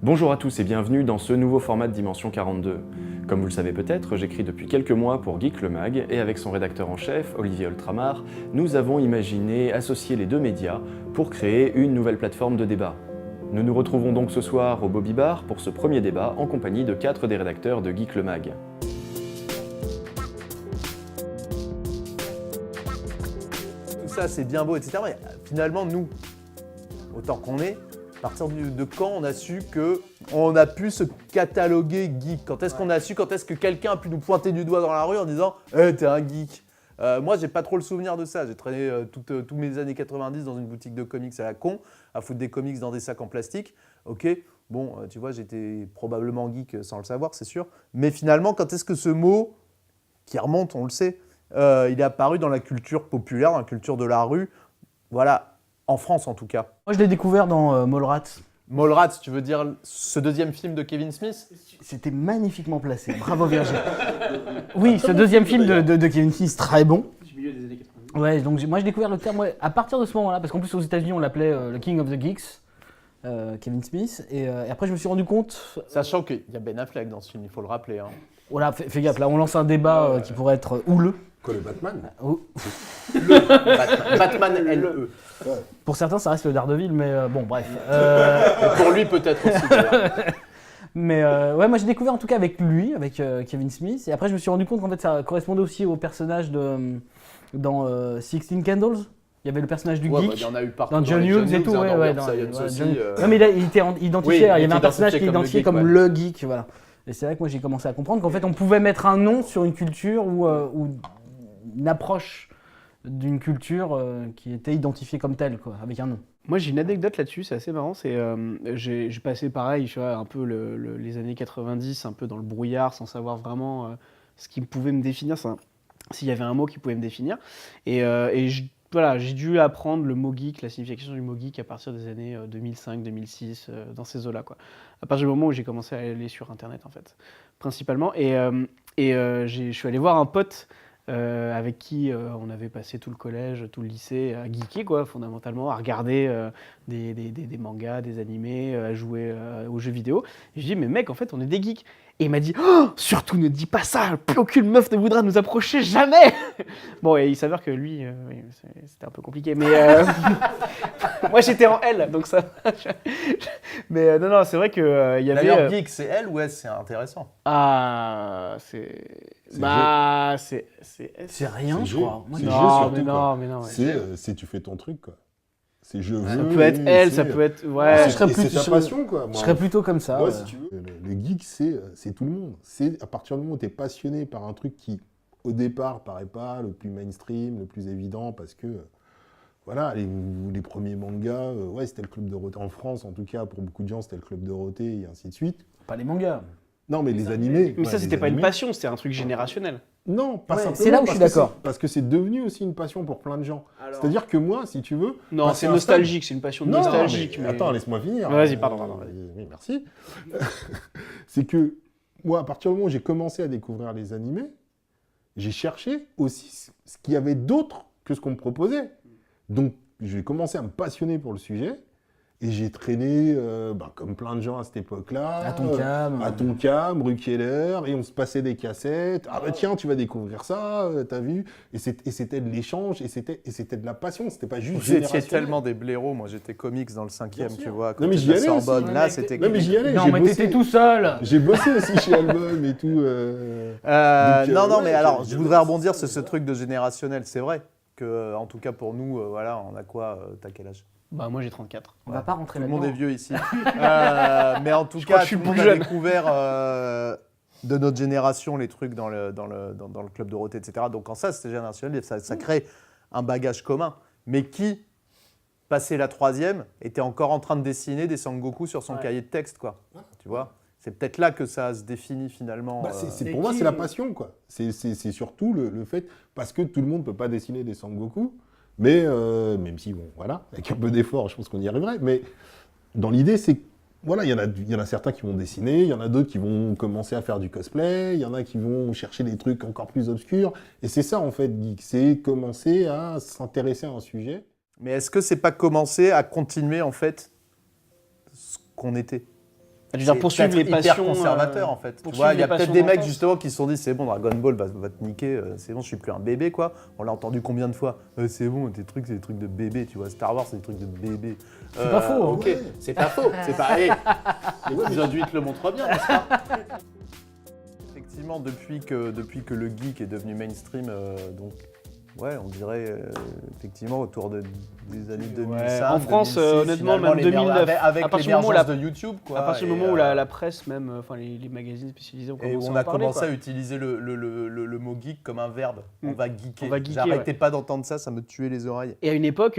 Bonjour à tous et bienvenue dans ce nouveau format de Dimension 42. Comme vous le savez peut-être, j'écris depuis quelques mois pour Geek le Mag et avec son rédacteur en chef, Olivier Oltramar, nous avons imaginé associer les deux médias pour créer une nouvelle plateforme de débat. Nous nous retrouvons donc ce soir au Bobby Bar pour ce premier débat en compagnie de 4 des rédacteurs de Geek le Mag. Tout ça c'est bien beau, etc. Mais finalement, nous, autant qu'on est, à partir de quand on a su qu'on a pu se cataloguer geek? Quand est-ce qu'on a su, quand est-ce que quelqu'un a pu nous pointer du doigt dans la rue en disant « Eh, t'es un geek ». Moi, j'ai pas trop le souvenir de ça. J'ai traîné tous mes années 90 dans une boutique de comics à la con, à foutre des comics dans des sacs en plastique. Ok, bon, tu vois, j'étais probablement geek sans le savoir, c'est sûr. Mais finalement, quand est-ce que ce mot, qui remonte, on le sait, il est apparu dans la culture populaire, dans la culture de la rue, voilà, en France en tout cas. Moi, je l'ai découvert dans Mallrats. Mallrats, tu veux dire ce deuxième film de Kevin Smith? C'était magnifiquement placé. Bravo Virgile. Oui, ce deuxième film de Kevin Smith, très bon. Du milieu des années 90. Ouais, donc moi j'ai découvert le terme à partir de ce moment-là, parce qu'en plus aux États-Unis on l'appelait le King of the Geeks, Kevin Smith, et après je me suis rendu compte. Sachant qu'il y a Ben Affleck dans ce film, il faut le rappeler. Hein. Voilà, fais gaffe, là on lance un débat qui pourrait être houleux. Quoi, le Batman? Batman LE. Pour certains ça reste le Daredevil, mais bon bref. Et pour lui peut-être aussi. D'ailleurs. Mais ouais, moi j'ai découvert en tout cas avec lui, avec Kevin Smith, et après je me suis rendu compte qu'en fait ça correspondait aussi au personnage dans 16 Candles. Il y avait le personnage du Ouais, geek. bah, il y en a eu partout. Dans John Hughes et tout, hein, ouais, dans ouais. Weird Science aussi, Non, mais il était identifié, Oui, il y avait un personnage qui est identifié identifié comme comme le le geek, voilà. Et c'est vrai que moi j'ai commencé à comprendre qu'en fait on pouvait mettre un nom sur une culture ou une approche d'une culture qui était identifiée comme telle, quoi, avec un nom. Moi j'ai une anecdote là-dessus, c'est assez marrant. J'ai passé pareil, tu vois, un peu les années 90, un peu dans le brouillard, sans savoir vraiment ce qui pouvait me définir, s'il y avait un mot qui pouvait me définir. Voilà, j'ai dû apprendre le mot geek, la signification du mot geek à partir des années 2005-2006, dans ces eaux-là, quoi. À partir du moment où j'ai commencé à aller sur Internet, en fait, principalement. Je suis allé voir un pote avec qui on avait passé tout le collège, tout le lycée à geeker, quoi, fondamentalement, à regarder des mangas, des animés, à jouer aux jeux vidéo. Et je dis, mais mec, en fait, on est des geeks. Et il m'a dit, oh, surtout ne dis pas ça, plus aucune meuf ne voudra nous approcher, jamais. Bon, et il s'avère que lui, oui, c'était un peu compliqué, mais moi j'étais en L, donc ça. Mais non, c'est vrai que il y avait. D'ailleurs, geek, c'est L ou S? C'est intéressant. Ah, c'est. C'est Bah, c'est. C'est rien, C'est je G. crois. Moi, C'est non. G Non, surtout, mais quoi. non, mais non. Ouais. C'est tu fais ton truc, quoi. C'est je veux. Ça peut être elle, ça peut être. Ouais. je serais Et plus- c'est ta je- passion, quoi. Je serais plutôt comme ça. Moi, ouais. si tu veux. Le geek, c'est tout le monde. C'est à partir du moment où tu es passionné par un truc qui, au départ, paraît pas le plus mainstream, le plus évident, parce que, voilà, les premiers mangas, ouais, c'était le Club Dorothée. En France, en tout cas, pour beaucoup de gens, c'était le Club Dorothée, et ainsi de suite. Pas les mangas. Non, mais les animés. Mais ça, ouais, c'était les pas une animés. passion, c'était un truc générationnel. Non, pas Ouais, simplement. c'est là où je suis parce que d'accord. Parce que c'est devenu aussi une passion pour plein de gens. C'est-à-dire que moi, si tu veux. Non, passer c'est un nostalgique, c'est une passion Non, nostalgique. mais attends, laisse-moi finir. Vas-y, pardon. Oui, merci. C'est que moi, à partir du moment où j'ai commencé à découvrir les animés, j'ai cherché aussi ce qu'il y avait d'autre que ce qu'on me proposait. Donc, j'ai commencé à me passionner pour le sujet. Et j'ai traîné, comme plein de gens à cette époque-là. À Tonkam. À Tonkam, rue Keller, et on se passait des cassettes. Ah bah tiens, tu vas découvrir ça, t'as vu? Et c'était de l'échange, et c'était de la passion, c'était pas juste Vous étiez générationnel. tellement des blaireaux. Moi, j'étais comics dans le 5e, Bien tu sûr. vois. À Non, côté mais de j'y la allais aussi. Sorbonne. Ouais, Là, mais c'était. Non, mais j'y allais, Non, j'ai mais bossé. t'étais tout seul. J'ai bossé aussi chez Album et tout. Non, ouais, mais alors, je j'ai- voudrais rebondir sur ce truc de générationnel. C'est vrai que, en tout cas pour nous, voilà, on a quoi? T'as quel âge? Bah, moi j'ai 34. On va pas rentrer Tout le là-dedans. monde est vieux ici. Mais en tout Je crois cas, que je suis tout le monde plus a jeune. découvert de notre génération les trucs dans le Club Dorothée, etc. Donc en ça, c'était générationnel, ça crée un bagage commun. Mais qui, passé la 3e, était encore en train de dessiner des Sangoku sur son cahier de texte, quoi. Tu vois? C'est peut-être là que ça se définit finalement. Bah, pour moi, c'est la passion, quoi. C'est surtout le fait, parce que tout le monde ne peut pas dessiner des Sangoku, mais même si, bon, voilà, avec un peu d'effort, je pense qu'on y arriverait, mais dans l'idée, c'est que, voilà, il y en a certains qui vont dessiner, il y en a d'autres qui vont commencer à faire du cosplay, il y en a qui vont chercher des trucs encore plus obscurs, et c'est ça, en fait, geek, c'est commencer à s'intéresser à un sujet. Mais est-ce que c'est pas commencer à continuer en fait ce qu'on était? Je veux dire, poursuivre les hyper passions. conservateur en fait. Tu poursuivre vois, il y a les peut-être passions des mecs d'enfance. justement qui se sont dit c'est bon, Dragon Ball va te niquer, c'est bon, je suis plus un bébé quoi. On l'a entendu combien de fois c'est bon, tes trucs c'est des trucs de bébé, tu vois. Star Wars c'est des trucs de bébé. C'est pas faux, hein. Ok, c'est pas faux. C'est pas. Hey, l'épisode 8 le montre bien, n'est-ce pas? Effectivement, depuis que le geek est devenu mainstream, donc. Ouais, on dirait effectivement autour des années 2005. Ouais, en France, 2006, honnêtement, finalement, même les 2009. avec À partir du moment où l'émergence la- de YouTube, quoi. À partir du et, moment où la presse, même, enfin les magazines spécialisés ont et commencé où on à a en parler, commencé quoi. à utiliser le mot geek comme un verbe. On Mm. va geeker. On va geeker, J'arrêtais ouais. pas d'entendre ça, ça me tuait les oreilles. Et à une époque,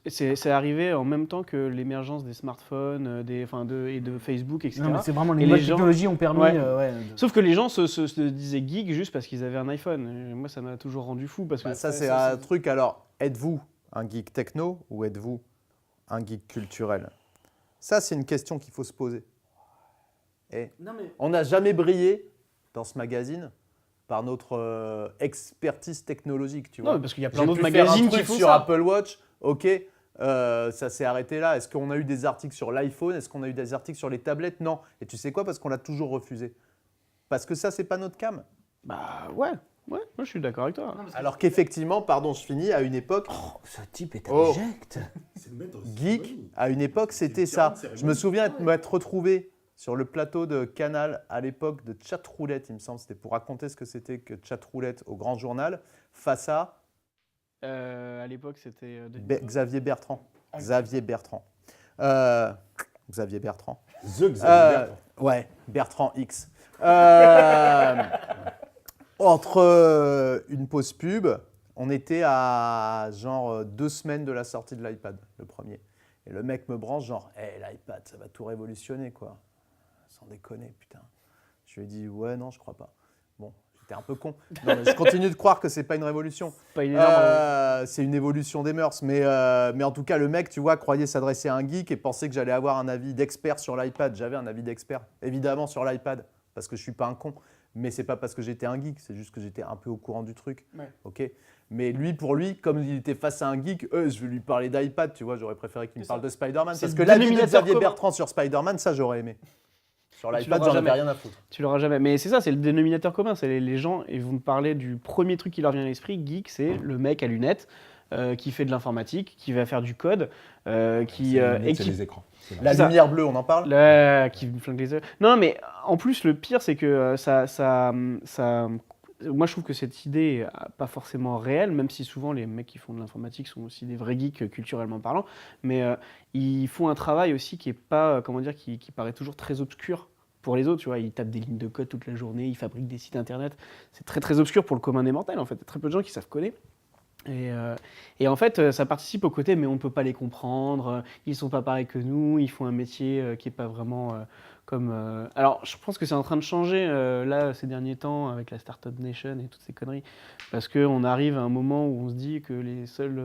c'est arrivé en même temps que l'émergence des smartphones, et de Facebook, etc. Non, mais c'est vraiment Et les les nouvelles gens- technologies ont permis. Ouais. Sauf Sauf que les gens se disaient geek juste parce qu'ils avaient un iPhone. Et moi, ça m'a toujours rendu fou parce que Bah, ça, c'est un truc. Alors, êtes-vous un geek techno ou êtes-vous un geek culturel? Ça, c'est une question qu'il faut se poser. Et on n'a jamais brillé dans ce magazine par notre expertise technologique, tu vois. Non, parce qu'il y a plein J'ai d'autres pu faire un magazines qui truc font sur ça. Apple Watch, ok, ça s'est arrêté là. Est-ce qu'on a eu des articles sur l'iPhone? Est-ce qu'on a eu des articles sur les tablettes? Non. Et tu sais quoi? Parce qu'on l'a toujours refusé. Parce que ça, c'est pas notre cam. Bah ouais, moi je suis d'accord avec toi. Alors qu'effectivement, pardon, je finis, à une époque, ce type est Oh. abject. geek, à une époque, c'était ça. Je me souviens m'être retrouvé sur le plateau de Canal à l'époque de Chatroulette, il me semble. C'était pour raconter ce que c'était que Chatroulette au Grand Journal, face à À l'époque, c'était. Xavier Bertrand. Xavier Bertrand. Xavier Bertrand. The Xavier Bertrand. Ouais, Bertrand X. Entre une pause pub, on était à genre 2 semaines de la sortie de l'iPad, le premier. Et le mec me branche genre, l'iPad, ça va tout révolutionner, quoi. Sans déconner, putain. Je lui ai dit, ouais, non, je crois pas. Bon, j'étais un peu con. Non, mais je continue de croire que c'est pas une révolution. Pas une énorme. C'est une évolution des mœurs. Mais en tout cas, le mec, tu vois, croyait s'adresser à un geek et pensait que j'allais avoir un avis d'expert sur l'iPad. J'avais un avis d'expert, évidemment, sur l'iPad, parce que je suis pas un con. Mais c'est pas parce que j'étais un geek, c'est juste que j'étais un peu au courant du truc. Ouais. Ok. Mais lui, pour lui, comme il était face à un geek, je vais lui parler d'iPad, tu vois, j'aurais préféré qu'il me parle de Spider-Man. C'est Parce le que l'avis de dénominateur Xavier commun. Bertrand sur Spider-Man, ça, j'aurais aimé. Sur Tu l'iPad, l'auras j'en avais jamais. rien à foutre. Tu l'auras jamais. Mais c'est ça, c'est le dénominateur commun. C'est les gens, ils vont te parler du premier truc qui leur vient à l'esprit. Geek, c'est le mec à lunettes qui fait de l'informatique, qui va faire du code, qui C'est qui les écrans. C'est La ça. lumière bleue, on en parle? qui me flingue les yeux. Non, mais en plus, le pire, c'est que moi, je trouve que cette idée est pas forcément réelle, même si souvent les mecs qui font de l'informatique sont aussi des vrais geeks culturellement parlant. Mais ils font un travail aussi qui est pas, comment dire, qui paraît toujours très obscur pour les autres. Tu vois, ils tapent des lignes de code toute la journée, ils fabriquent des sites internet. C'est très très obscur pour le commun des mortels. En fait, il y a très peu de gens qui savent coder. Et en fait, ça participe au côté, mais on ne peut pas les comprendre, ils sont pas pareils que nous, ils font un métier qui n'est pas vraiment comme... Alors, je pense que c'est en train de changer, là, ces derniers temps, avec la Startup Nation et toutes ces conneries, parce qu'on arrive à un moment où on se dit que les seuls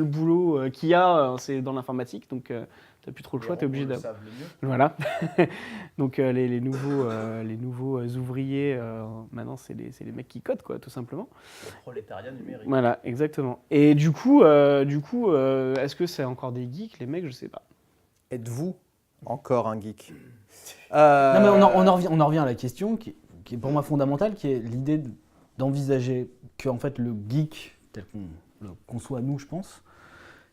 boulots qu'il y a, c'est dans l'informatique, donc tu n'as plus trop le choix, tu es obligé d'avoir... Voilà. Donc les nouveaux ouvriers, maintenant, c'est les mecs qui codent, quoi, tout simplement. Le prolétariat numérique. Voilà, exactement. Et du coup, est-ce que c'est encore des geeks, les mecs? Je sais pas. Êtes-vous encore un geek? Non, mais on en revient à la question qui est pour moi fondamentale, qui est l'idée d'envisager que en fait, le geek, tel qu'on le conçoit nous, je pense,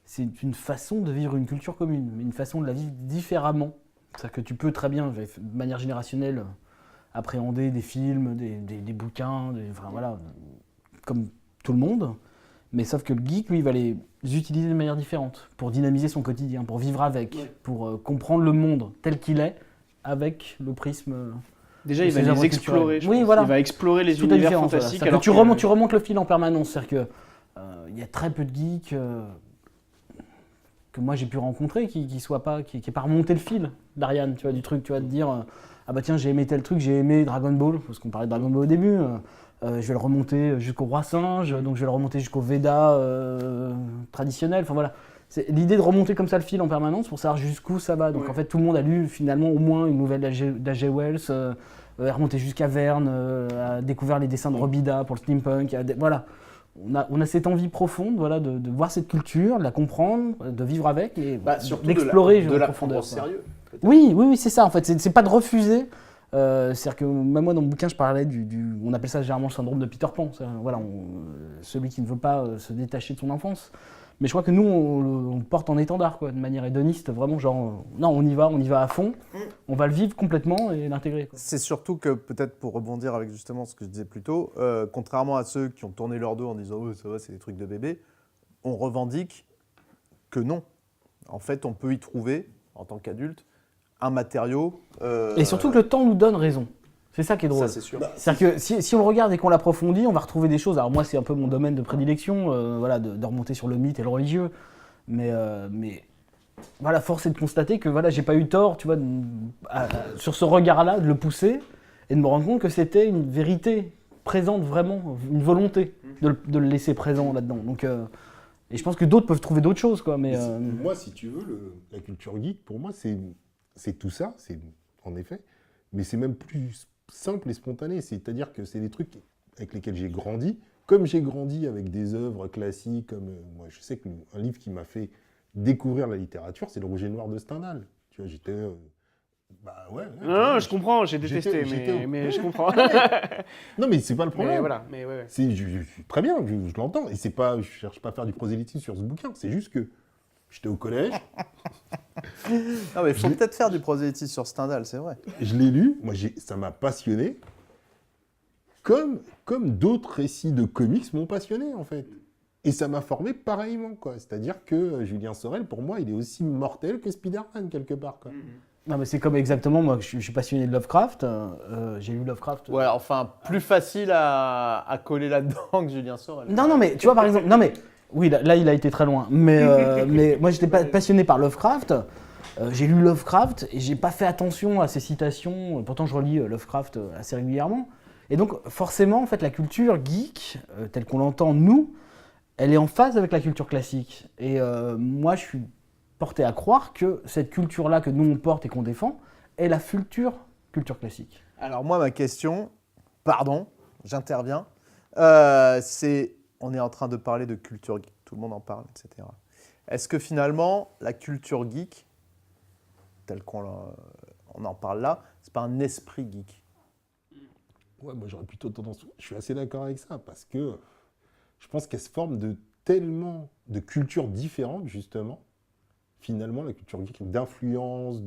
c'est une façon de vivre une culture commune, mais une façon de la vivre différemment. C'est-à-dire que tu peux très bien, de manière générationnelle, appréhender des films, des bouquins, enfin, voilà, comme tout le monde. Mais sauf que le geek, lui, il va les utiliser de manière différente pour dynamiser son quotidien, pour vivre avec, pour comprendre le monde tel qu'il est avec le prisme. Déjà, de il va ces les œuvres explorer. culturelles. je Oui, pense. voilà. Il va explorer les Toute la univers différence, voilà. fantastiques. C'est-à-dire que alors tu remontes le fil en permanence. C'est-à-dire qu'il y a très peu de geeks que moi j'ai pu rencontrer qui n'aient pas remonté le fil d'Ariane, tu vois, du truc, tu vas te dire ah bah tiens, j'ai aimé tel truc, j'ai aimé Dragon Ball, parce qu'on parlait de Dragon Ball au début. Je vais le remonter jusqu'au roi singe, donc je vais le remonter jusqu'au Veda traditionnel. Enfin voilà, c'est l'idée de remonter comme ça le fil en permanence pour savoir jusqu'où ça va. Donc en fait, tout le monde a lu finalement au moins une nouvelle d'H.G. Wells, est remonté jusqu'à Verne, a découvert les dessins de Robida pour le steampunk. Voilà, on a cette envie profonde, voilà, de voir cette culture, de la comprendre, de vivre avec, et Surtout d'explorer de en la profondeur. prendre au sérieux. Oui, c'est ça en fait. C'est pas de refuser. C'est-à-dire que même moi dans mon bouquin je parlais on appelle ça généralement le syndrome de Peter Pan. Voilà, celui qui ne veut pas se détacher de son enfance. Mais je crois que nous on le porte en étendard quoi, de manière hédoniste, vraiment genre non on y va à fond, on va le vivre complètement et l'intégrer. Quoi. C'est surtout que, peut-être pour rebondir avec justement ce que je disais plus tôt, contrairement à ceux qui ont tourné leur dos en disant « Oh, ça va, c'est des trucs de bébé », on revendique que non. En fait, on peut y trouver, en tant qu'adulte, un matériau... Et surtout que le temps nous donne raison. C'est ça qui est drôle. Ça, c'est sûr. C'est-à-dire que si on le regarde et qu'on l'approfondit, on va retrouver des choses. Alors moi, c'est un peu mon domaine de prédilection, voilà, de remonter sur le mythe et le religieux. Mais voilà, force est de constater que voilà, j'ai pas eu tort, tu vois, sur ce regard-là, de le pousser et de me rendre compte que c'était une vérité présente vraiment, une volonté de le laisser présent là-dedans. Donc, et je pense que d'autres peuvent trouver d'autres choses, quoi. Mais Moi, si tu veux, la culture geek, pour moi, c'est tout ça, c'est en effet, mais c'est même plus simple et spontané. C'est-à-dire que c'est des trucs avec lesquels j'ai grandi, comme j'ai grandi avec des œuvres classiques, comme moi, je sais qu'un livre qui m'a fait découvrir la littérature, c'est Le Rouge et Noir de Stendhal. Tu vois, j'étais... bah ouais. Non, je comprends, j'ai détesté, mais je comprends. Non, mais c'est pas le problème. Mais voilà, mais ouais. Je suis très bien, je l'entends. Et c'est pas, je cherche pas à faire du prosélytisme sur ce bouquin. C'est juste que j'étais au collège, Non, mais il faut peut-être faire du prosélytisme sur Stendhal, c'est vrai. je l'ai lu, ça m'a passionné, comme d'autres récits de comics m'ont passionné, en fait. Et ça m'a formé pareillement, quoi. C'est-à-dire que Julien Sorel, pour moi, il est aussi mortel que Spider-Man, quelque part, quoi. non, mais c'est comme exactement moi, je suis passionné de Lovecraft. J'ai lu Lovecraft. Ouais, enfin, plus facile à coller là-dedans que Julien Sorel. Non, mais tu vois par exemple, non mais oui, là il a été très loin. Mais moi j'étais passionné par Lovecraft. J'ai lu Lovecraft et j'ai pas fait attention à ses citations. Pourtant je relis Lovecraft assez régulièrement. Et donc forcément en fait la culture geek telle qu'on l'entend nous, elle est en phase avec la culture classique. Et moi je suis porté à croire que cette culture-là que nous on porte et qu'on défend est la future culture classique. Alors moi, ma question, pardon, j'interviens, c'est, on est en train de parler de culture geek, tout le monde en parle, etc. Est-ce que finalement, la culture geek, telle qu'on en parle là, c'est pas un esprit geek? Ouais, moi j'aurais plutôt tendance... Je suis assez d'accord avec ça, parce que je pense qu'elle se forme de tellement de cultures différentes, justement. Finalement, la culture geek, d'influence,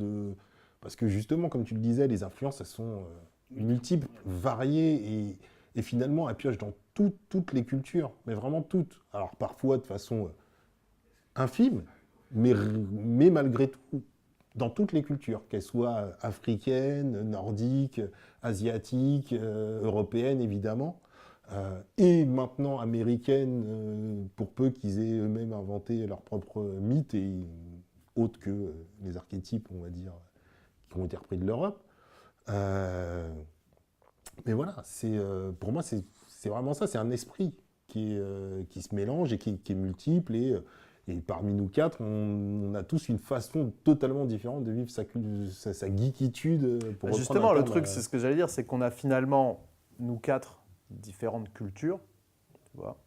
parce que justement, comme tu le disais, les influences, elles sont multiples, variées, et finalement, elles piochent dans toutes les cultures, mais vraiment toutes. Alors parfois de façon infime, mais malgré tout, dans toutes les cultures, qu'elles soient africaines, nordiques, asiatiques, européennes, évidemment, et maintenant américaines, pour peu qu'ils aient eux-mêmes inventé leur propre mythe, et autres que les archétypes, on va dire, qui ont été repris de l'Europe. Mais voilà, pour moi, c'est vraiment ça, c'est un esprit qui se mélange et qui est multiple, et parmi nous quatre, on a tous une façon totalement différente de vivre sa geekitude. Justement, le truc, c'est ce que j'allais dire, c'est qu'on a finalement, nous quatre, différentes cultures, tu vois,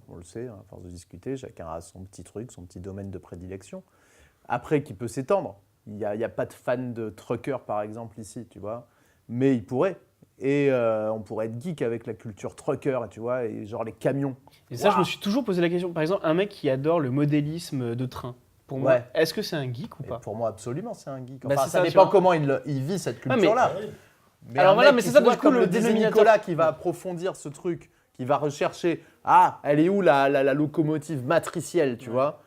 on le sait, à force de discuter, chacun a son petit truc, son petit domaine de prédilection. Après, qui peut s'étendre. Il n'y a pas de fan de trucker, par exemple, ici, tu vois, mais il pourrait. Et on pourrait être geek avec la culture trucker, tu vois, et genre les camions. Et ça, je me suis toujours posé la question. Par exemple, un mec qui adore le modélisme de train, pour moi, est-ce que c'est un geek ou pas? Pour moi, absolument, c'est un geek. Bah, Enfin, ça ça, dépend tu vois. comment il vit cette culture-là. Mais alors voilà, mec mais qui, c'est ça, tu vois, du coup, comme le le disait dénominateur. Nicolas, qui va approfondir ce truc, qui va rechercher, ah, elle est où la locomotive matricielle, tu vois?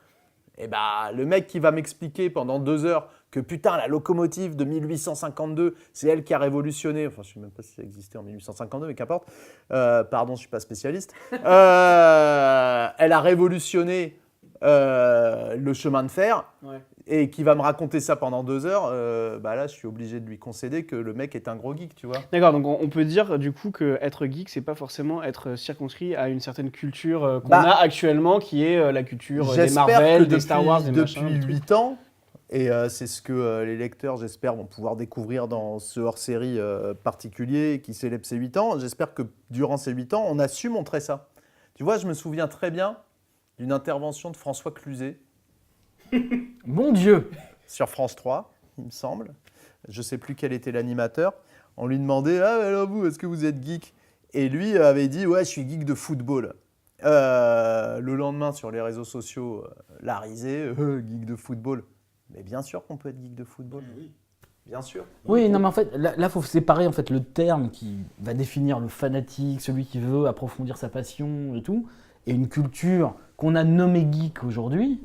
Et bah, le mec qui va m'expliquer pendant 2 heures que putain, la locomotive de 1852, c'est elle qui a révolutionné, enfin, je ne sais même pas si ça existait en 1852, mais qu'importe, pardon, je ne suis pas spécialiste, elle a révolutionné le chemin de fer, et qui va me raconter ça pendant 2 heures, bah là, je suis obligé de lui concéder que le mec est un gros geek, tu vois. D'accord, donc on peut dire du coup qu'être geek, c'est pas forcément être circonscrit à une certaine culture qu'on Bah, a actuellement, qui est la culture des J'espère Marvel, que des Star Wars, des depuis machins. 8 ans, et c'est ce que les lecteurs, j'espère, vont pouvoir découvrir dans ce hors-série particulier qui célèbre ses 8 ans. J'espère que durant ces 8 ans, on a su montrer ça. Tu vois, je me souviens très bien d'une intervention de François Cluzet Mon Dieu. sur France 3, il me semble. Je ne sais plus quel était l'animateur. On lui demandait « Ah, alors vous, est-ce que vous êtes geek ?» Et lui avait dit « Ouais, je suis geek de football. » Le lendemain, sur les réseaux sociaux, la risée, geek de football. Mais bien sûr qu'on peut être geek de football. Bien sûr. Oui, non, mais en fait, là, faut séparer en fait le terme qui va définir le fanatique, celui qui veut approfondir sa passion et tout, et une culture qu'on a nommée geek aujourd'hui,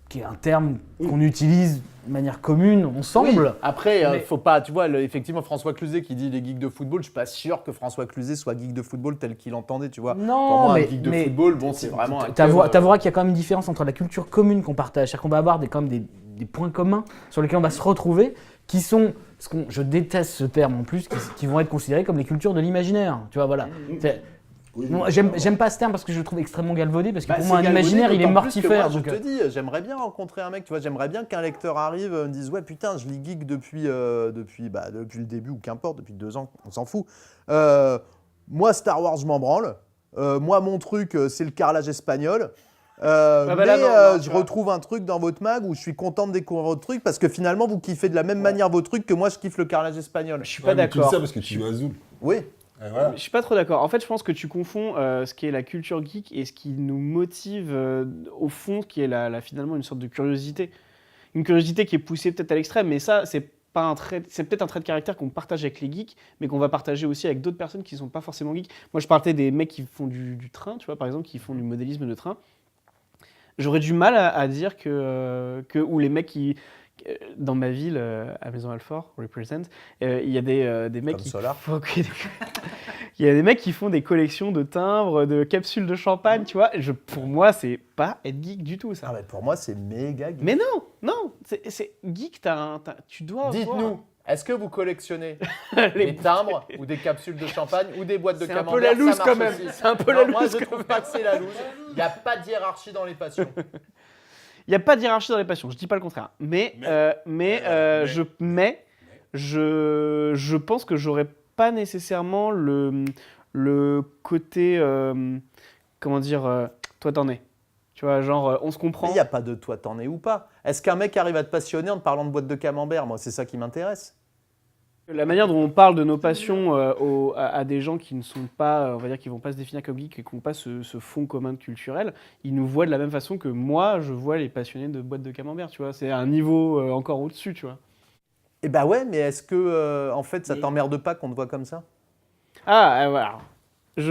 qui est un terme qu'on utilise de manière commune, ensemble. Oui. Après, Mais- faut pas, tu vois, effectivement, François Cluzet qui dit les geeks de football, je suis pas sûr que François Cluzet soit geek de football tel qu'il entendait, tu vois. Non, Pour moi, mais un geek de football, bon, c'est vraiment un T'avoueras qu'il y a quand même une différence entre la culture commune qu'on partage, c'est-à-dire qu'on va avoir quand même des points communs sur lesquels on va se retrouver, qui sont, je déteste ce terme en plus, qui vont être considérés comme les cultures de l'imaginaire. Tu vois, voilà. Moi, j'aime pas ce terme parce que je le trouve extrêmement galvaudé, parce que pour moi, un imaginaire, il est mortifère. Je donc, te dis, j'aimerais bien rencontrer un mec, tu vois, j'aimerais bien qu'un lecteur arrive et me dise ouais putain, je lis geek depuis le début ou qu'importe, depuis 2 ans, on s'en fout. Moi Star Wars, je m'en branle. Moi mon truc, c'est le carrelage espagnol. là, Mais non, tu je vois. retrouve un truc dans votre mag où je suis content de découvrir votre truc parce que finalement vous kiffez de la même manière vos trucs que moi je kiffe le carrelage espagnol. Je suis Ouais, pas mais tu dis d'accord. ça parce que tu joues à Zoom. Oui. Et voilà. Je suis pas trop d'accord. En fait, je pense que tu confonds ce qui est la culture geek et ce qui nous motive au fond, qui est finalement une sorte de curiosité. Une curiosité qui est poussée peut-être à l'extrême, mais ça, c'est peut-être un trait de caractère qu'on partage avec les geeks, mais qu'on va partager aussi avec d'autres personnes qui sont pas forcément geeks. Moi, je parlais des mecs qui font du train, tu vois, par exemple, qui font du modélisme de train. J'aurais du mal à dire ou les mecs qui, dans ma ville, à Maison-Alfort, represent, il y a des mecs Comme qui Solar. il y a des mecs qui font des collections de timbres, de capsules de champagne, tu vois. Pour moi, c'est pas être geek du tout, ça. Ah, mais pour moi c'est méga geek. Mais non, c'est geek, tu dois avoir... Dites-nous, est-ce que vous collectionnez Les- des timbres ou des capsules de champagne ou des boîtes de C'est un peu camembert? la loose Ça marche quand même. aussi. C'est un peu Non, la moi, loose je quand trouve même. pas que c'est la loose. Il n'y a pas de hiérarchie dans les passions. Il n'y a pas de hiérarchie dans les passions, je dis pas le contraire. Je pense que j'aurais pas nécessairement le côté, comment dire, toi t'en es. Tu vois, genre, on se comprend. Il n'y a pas de toi, t'en es ou pas. Est-ce qu'un mec arrive à te passionner en te parlant de boîte de camembert? Moi, c'est ça qui m'intéresse. La manière dont on parle de nos passions à des gens qui ne sont pas, on va dire, qui vont pas se définir comme geeks et qui n'ont pas ce fond commun culturel, ils nous voient de la même façon que moi, je vois les passionnés de boîtes de camembert, tu vois. C'est un niveau encore au-dessus, tu vois. Eh bah ouais, mais est-ce que, en fait, ça Mais- t'emmerde pas qu'on te voit comme ça? Ah, voilà. Tiens,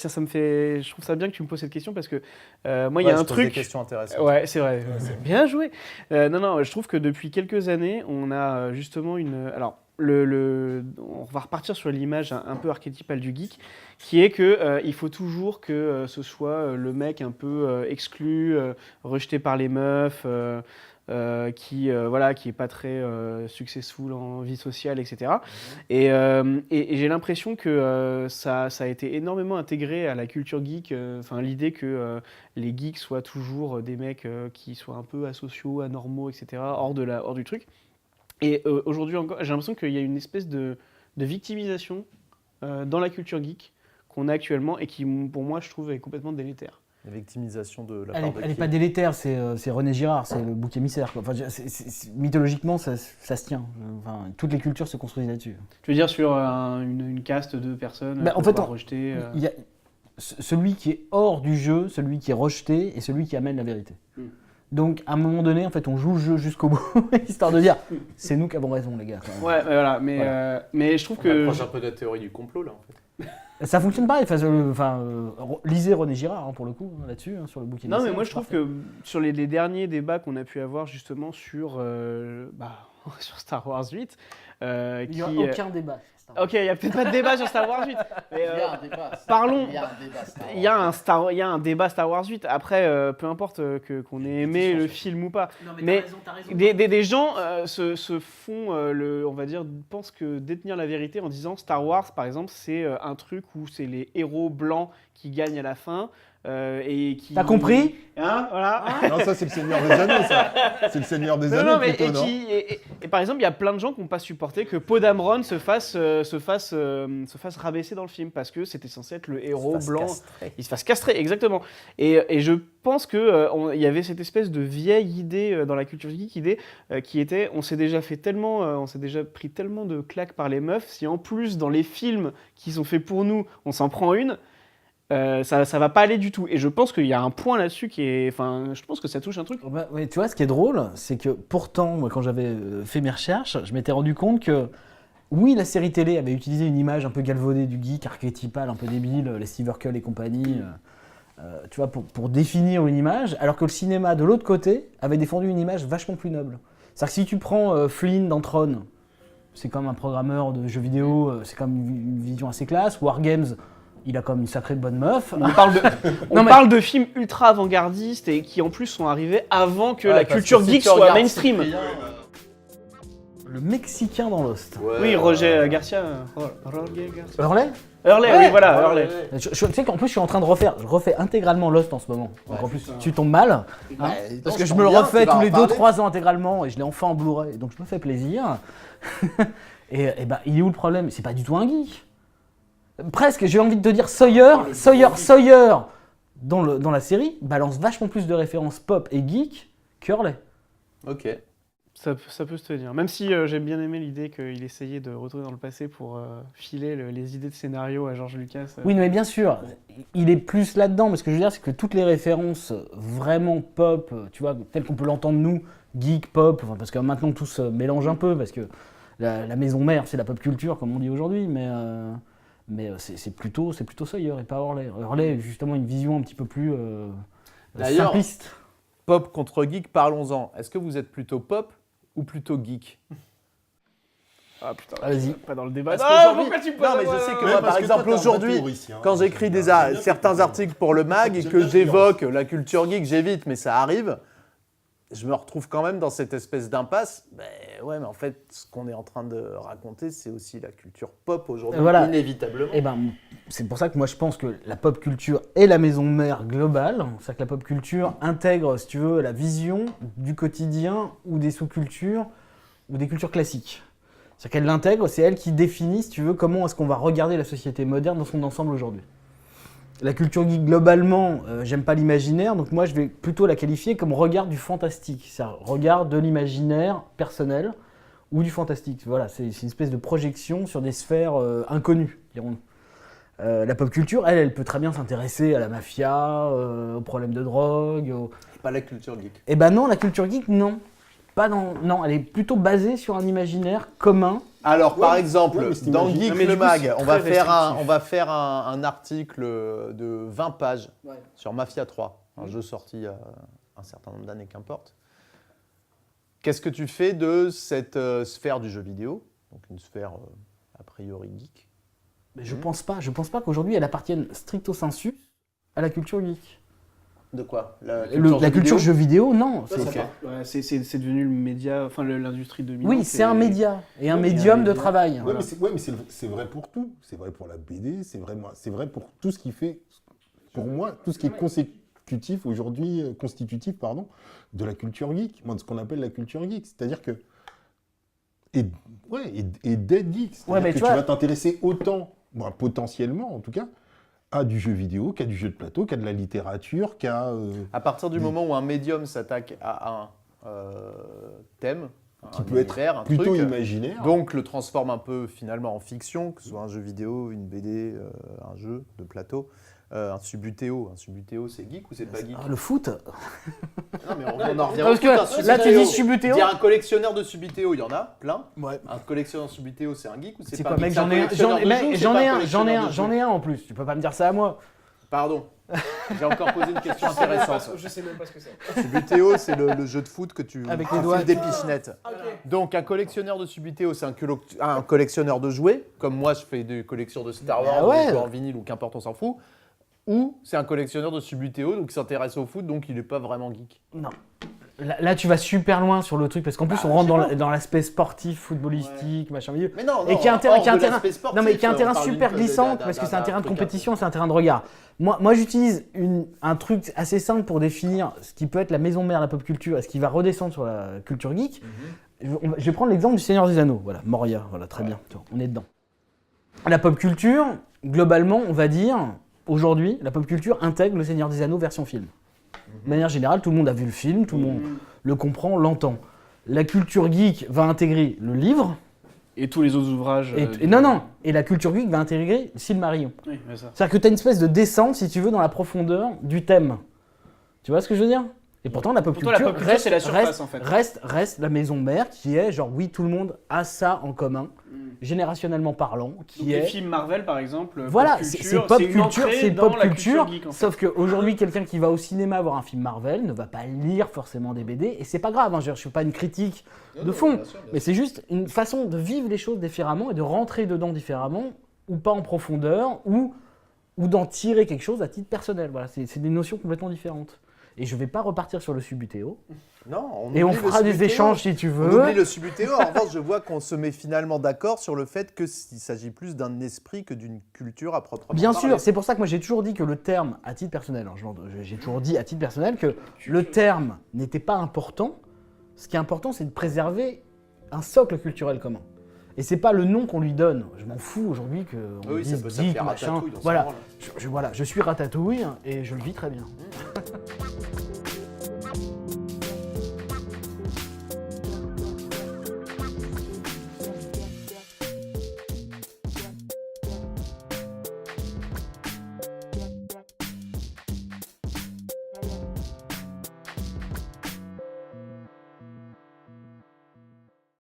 ça me fait. Je trouve ça bien que tu me poses cette question parce que moi, il y a un je pose des truc. questions intéressantes. Ouais, c'est vrai. Bien joué. Non, je trouve que depuis quelques années, on a justement une. Alors, on va repartir sur l'image un peu archétypale du geek, qui est que il faut toujours que ce soit le mec un peu exclu, rejeté par les meufs. Qui est pas très successful en vie sociale, etc. Et j'ai l'impression que ça a été énormément intégré à la culture geek, l'idée que les geeks soient toujours des mecs qui soient un peu asociaux, anormaux, etc., hors du truc. Et aujourd'hui encore, j'ai l'impression qu'il y a une espèce de victimisation dans la culture geek qu'on a actuellement et qui, pour moi, je trouve, est complètement délétère. La victimisation de la Elle part de n'est qui? pas délétère, c'est René Girard, c'est le bouc émissaire, quoi. Enfin, mythologiquement, ça se tient. Enfin, toutes les cultures se construisent là-dessus. Tu veux dire sur une caste de personnes Bah, en qu'on fait, va rejeter Il y a celui qui est hors du jeu, celui qui est rejeté et celui qui amène la vérité. Donc, à un moment donné, en fait, on joue le jeu jusqu'au bout, histoire de dire c'est nous qui avons raison, les gars. quand même. Ouais, mais voilà, mais je trouve que... un peu de la théorie du complot, là, en fait. Ça fonctionne pareil. Lisez René Girard, hein, pour le coup, là-dessus, hein, sur le bouquin. Non, mais moi je trouve que sur les derniers débats qu'on a pu avoir justement sur Star Wars 8, il n'y a aucun débat. Ok, il n'y a peut-être pas de débat sur Star Wars 8. Mais, Il y a un débat. parlons. Il y a un débat. Star Wars. Il y a un débat Star Wars 8. Après, peu importe qu'on ait aimé le film ou pas. Non, Mais t'as raison. Des gens se font, on va dire, pensent que détenir la vérité en disant Star Wars, par exemple, c'est un truc où c'est les héros blancs qui gagne à la fin. Et qui... T'as compris? Hein, voilà. Non, ça, c'est le Seigneur des Anneaux, ça. C'est le Seigneur des Anneaux, mais plutôt, non? et par exemple, il y a plein de gens qui n'ont pas supporté que Poe Dameron se fasse rabaisser dans le film parce que c'était censé être le héros blanc. Il se fasse castrer, exactement. Et je pense que il y avait cette espèce de vieille idée dans la culture geek, qui était, on s'est déjà pris tellement de claques par les meufs. Si en plus dans les films qui sont faits pour nous, on s'en prend une. Ça va pas aller du tout. Et je pense qu'il y a un point là-dessus qui est... Enfin, je pense que ça touche un truc. Bah, ouais, tu vois, ce qui est drôle, c'est que pourtant, moi, quand j'avais fait mes recherches, je m'étais rendu compte que, oui, la série télé avait utilisé une image un peu galvaudée du geek, archétypale, un peu débile, les Steve Urkel et compagnie, tu vois, pour définir une image, alors que le cinéma, de l'autre côté, avait défendu une image vachement plus noble. C'est-à-dire que si tu prends Flynn dans Tron, c'est comme un programmeur de jeux vidéo, c'est comme une vision assez classe, Wargames, il a comme une sacrée bonne meuf. On parle de films ultra avant-gardistes et qui en plus sont arrivés avant que la culture geek soit mainstream. Le Mexicain dans Lost. Ouais, Oui, Roger Garcia. Hurley Hurley, oui, voilà, Hurley. Tu sais qu'en plus, je suis en train de je refais intégralement Lost en ce moment. Donc en plus, tu tombes mal. Hein, parce que je me le refais tous les 2-3 ans intégralement et je l'ai enfin en Blu-ray. Donc je me fais plaisir. et ben, il est où le problème? C'est pas du tout un geek. Presque, j'ai envie de te dire Sawyer dans la série balance vachement plus de références pop et geek qu'Hurley. Ok. Ça peut se tenir. Même si j'ai bien aimé l'idée qu'il essayait de retourner dans le passé pour filer les idées de scénario à George Lucas. Oui, mais bien sûr, il est plus là-dedans. Mais ce que je veux dire, c'est que toutes les références vraiment pop, tu vois, telles qu'on peut l'entendre nous, geek, pop, enfin, parce que maintenant tout se mélange un peu, parce que la maison mère, c'est la pop culture, comme on dit aujourd'hui, mais c'est plutôt Sawyer et pas Hurley. Hurley, justement, une vision un petit peu plus simpliste. Pop contre geek, parlons-en. Est-ce que vous êtes plutôt pop ou plutôt geek? Ah putain, Vas-y. pas dans le débat. Parce qu'aujourd'hui- pourquoi tu Non, mais je sais que moi, par exemple, aujourd'hui, quand j'écris certains articles pour le mag et que j'évoque la culture geek, j'évite, mais ça arrive, je me retrouve quand même dans cette espèce d'impasse. Ben ouais, mais en fait, ce qu'on est en train de raconter, c'est aussi la culture pop aujourd'hui, Voilà. inévitablement. Et ben, c'est pour ça que moi je pense que la pop culture est la maison mère globale. C'est-à-dire que la pop culture intègre, si tu veux, la vision du quotidien ou des sous-cultures ou des cultures classiques. C'est-à-dire qu'elle l'intègre, c'est elle qui définit, si tu veux, comment est-ce qu'on va regarder la société moderne dans son ensemble aujourd'hui. La culture geek, globalement, j'aime pas l'imaginaire, donc moi je vais plutôt la qualifier comme regard du fantastique. C'est-à-dire regard de l'imaginaire personnel ou du fantastique. Voilà, c'est une espèce de projection sur des sphères inconnues, dirons-nous. La pop culture, elle peut très bien s'intéresser à la mafia, aux problèmes de drogue. Pas la culture geek. Eh ben non, la culture geek, non. Non, elle est plutôt basée sur un imaginaire commun. Alors, par exemple, ouais, mais c'est dans imaginaire. Geek Non, mais le du coup, Mag, c'est on va très faire restrictif. un article de 20 pages sur Mafia 3, un jeu sorti il y a un certain nombre d'années, qu'importe. Qu'est-ce que tu fais de cette sphère du jeu vidéo, donc une sphère a priori geek? Mais je pense pas qu'aujourd'hui elle appartienne stricto sensu à la culture geek. De quoi? La culture jeu vidéo, non. Ok. Ouais, c'est devenu le média, enfin l'industrie dominante. Oui, c'est un média et un médium de travail. Ouais, Voilà. mais c'est vrai pour tout. C'est vrai pour la BD, c'est vrai pour tout ce qui fait, pour moi, tout ce qui est constitutif aujourd'hui, de la culture geek, de ce qu'on appelle la culture geek. C'est-à-dire que et d'être geek, c'est-à-dire Ouais, mais que tu tu vois- vas t'intéresser autant, potentiellement en tout cas, à du jeu vidéo, qu'à du jeu de plateau, qu'à de la littérature, qu'à À partir du moment où un médium s'attaque à un thème, qui un peut être univers, un plutôt truc, imaginaire. donc le transforme un peu finalement en fiction, que ce soit un jeu vidéo, une BD, un jeu de plateau, un Subutéo. Un Subutéo, c'est geek ou c'est pas geek? Ah, le foot. Non, mais on en revient Parce au que foot, un là tu Subutéo. dis Subutéo. Dire un collectionneur de Subutéo, il y en a plein. Ouais. Un collectionneur de Subutéo, c'est un geek ou c'est C'est pas quoi, un mec, geek? C'est un collectionneur de jeux ou c'est pas un collectionneur de jeux? j'en ai un en plus. Tu peux pas me dire ça à moi. Pardon. J'ai encore posé une question intéressante. Je sais même pas ce que c'est. Subutéo, c'est le jeu de foot que tu Avec tu les doigts. files des pichenettes. Donc un collectionneur de Subutéo, c'est un collectionneur de jouets, comme moi je fais des collections de Star Wars, Ah ouais. ou en vinyle ou qu'importe, on s'en fout. Ou c'est un collectionneur de Subutéo, donc qui s'intéresse au foot, donc il n'est pas vraiment geek. Non. Là, tu vas super loin sur le truc parce qu'en plus Bah, on rentre je sais pas. dans l'aspect sportif, footballistique, machin milieu. Mais non, Et qui est un terrain, hors de l'aspect sportif, non mais qui est un on terrain parle super d'une- glissant d'un- parce que d'un- c'est un d'un terrain de truc compétition, c'est un terrain de regard. Moi j'utilise un truc assez simple pour définir ce qui peut être la maison mère de la pop culture et ce qui va redescendre sur la culture geek. Je vais prendre l'exemple du Seigneur des Anneaux, voilà, Moria, voilà, très bien, on est dedans. La pop culture, globalement, on va dire, aujourd'hui, la pop culture intègre le Seigneur des Anneaux version film. De manière générale, tout le monde a vu le film, tout le monde le comprend, l'entend. La culture geek va intégrer le livre, Et tous les autres ouvrages. et la culture geek va intégrer Silmarillion. Oui, mais ça. C'est-à-dire que tu as une espèce de descente, si tu veux, dans la profondeur du thème. Tu vois ce que je veux dire? Et pourtant, la pop Pour toi, la culture, pop culture, c'est la surface, en fait. reste la maison mère qui est genre, oui, tout le monde a ça en commun, générationnellement parlant, qui Donc, est... les films Marvel, par exemple. Voilà, pop c'est culture, pop une culture, entrée c'est dans pop la culture. geek, en fait. Sauf qu'aujourd'hui, quelqu'un qui va au cinéma voir un film Marvel ne va pas lire forcément des BD, et c'est pas grave, hein, je suis pas une critique de fond, mais c'est juste une façon de vivre les choses différemment et de rentrer dedans différemment, ou pas en profondeur, ou d'en tirer quelque chose à titre personnel. Voilà, c'est des notions complètement différentes. Et je vais pas repartir sur le Subutéo, Non, et on oublie le fera des Subutéo. échanges si tu On veux. oublie le Subutéo. En revanche, je vois qu'on se met finalement d'accord sur le fait qu'il s'agit plus d'un esprit que d'une culture à proprement Bien parler. sûr, c'est pour ça que moi j'ai toujours dit que le terme, à titre personnel, j'ai toujours dit à titre personnel que le terme n'était pas important. Ce qui est important, c'est de préserver un socle culturel commun. Et c'est pas le nom qu'on lui donne. Je m'en fous aujourd'hui qu'on Oui, ça dise peut geek, s'appeler machin. Ratatouille dans ce Voilà, moment-là. je suis Ratatouille et je le vis très bien.